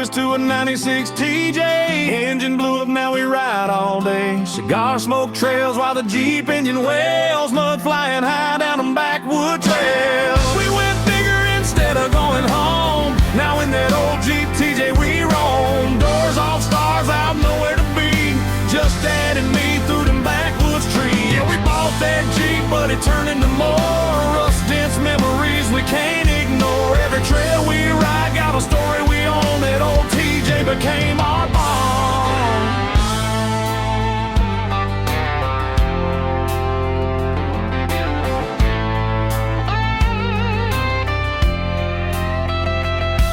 wheelers to a 96 TJ. Engine blew up, now we ride all day. Cigar smoke trails while the Jeep engine wails. Mud flying high down them backwood trails. We went bigger instead of going home. Now in that old Jeep TJ we roam. Doors off, stars out, nowhere to be. Just Dad and me through them backwoods trees. Yeah, we bought that Jeep, but it turned into more rust-dense memories we can't ignore. Every trail we ride got a story we own. That old TJ became our bond.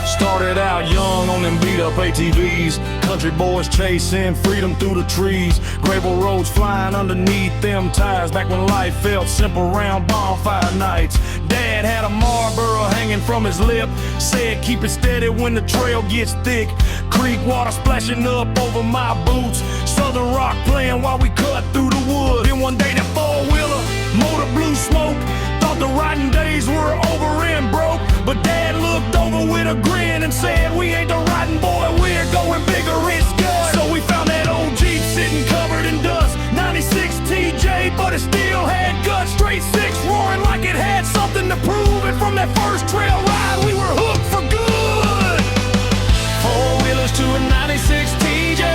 Started out young on them beat-up ATVs. Country boys chasing freedom through the trees. Gravel roads flying underneath them tires. Back when life felt simple round bonfire nights. Dad had a Marlboro hanging from his lip. Said keep it steady when the trail gets thick. Creek water splashing up over my boots. Southern rock playing while we cut through the wood. Then one day that four-wheeler motor blew smoke. Thought the riding days were over and broke. But Dad looked over with a grin and said, we ain't the riding boy, we're going bigger, it's good. So we found that old Jeep sitting covered in dust. 96 TJ, but it still had guts. Straight six roaring like it had something to prove. And from that first trail ride, we were hooked for good. Four-wheelers to a 96 TJ.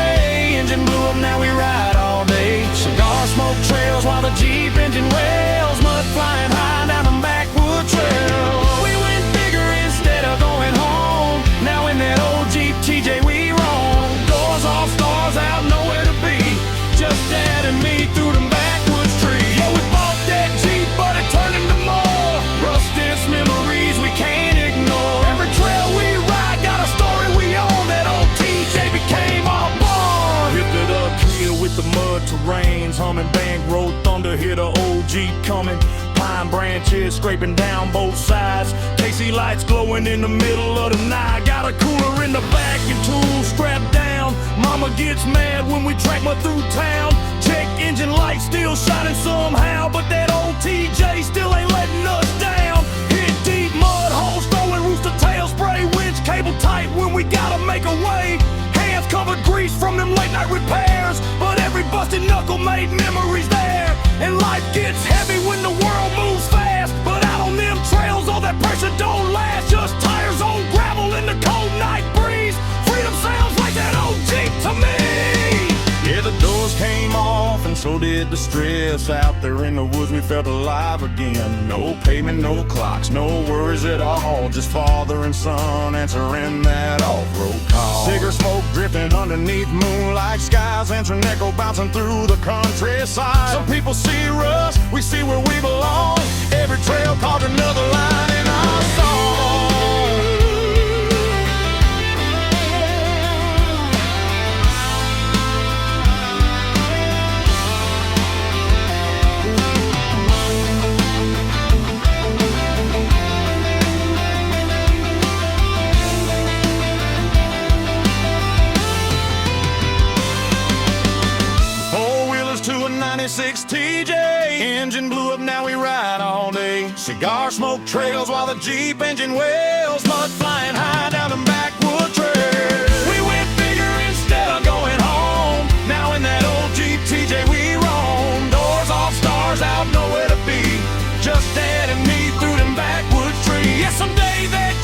Engine blew up, now we ride all day. Cigar smoke trails while the Jeep engine wails. Mud flying high down them backwood trails. We went bigger instead of going home. Now in that old Jeep TJ we roam. Doors off, stars out, nowhere to be. Just Dad and me through them backwoods trees. Yeah, we bought that Jeep, but it turned into more rust-dense memories we can't ignore. Every trail we ride got a story we own. That old TJ became our bond. Hit it up here with the mud terrains, humming bank road thunder, hear the old Jeep coming. Pine branches scraping down both sides. KC lights glowing in the middle of the night. Got a cooler in the back and tools strapped down. Mama gets mad when we track her through town. Check engine lights still shining somehow, but that old TJ still ain't letting us down. Hit deep mud holes, throwing rooster tail spray. Winch cable tight when we gotta make a way. Hands covered grease from them late night repairs, but every busted knuckle made memories there. And life gets heavy when the world moves fast, but out on them trails all that pressure don't last. Just tires on gravel in the cold night breeze. Freedom sounds like that old Jeep to me. Yeah, the doors came off and so did the stress. Out there in the woods we felt alive again. No pavement, no clocks, no worries at all. Just father and son answering that off-road call. Cigar smoke drifting underneath moonlight skies. Answering echo bouncing through the countryside. Some people see us, we see where we belong. Every trail called another line in our song. To a 96 TJ. Engine blew up, now we ride all day. Cigar smoke trails while the Jeep engine wails. Mud flying high down them backwood trails. We went bigger instead of going home. Now in that old Jeep TJ we roam. Doors off, stars out, nowhere to be. Just Dad and me through them backwood trees. Yeah, someday that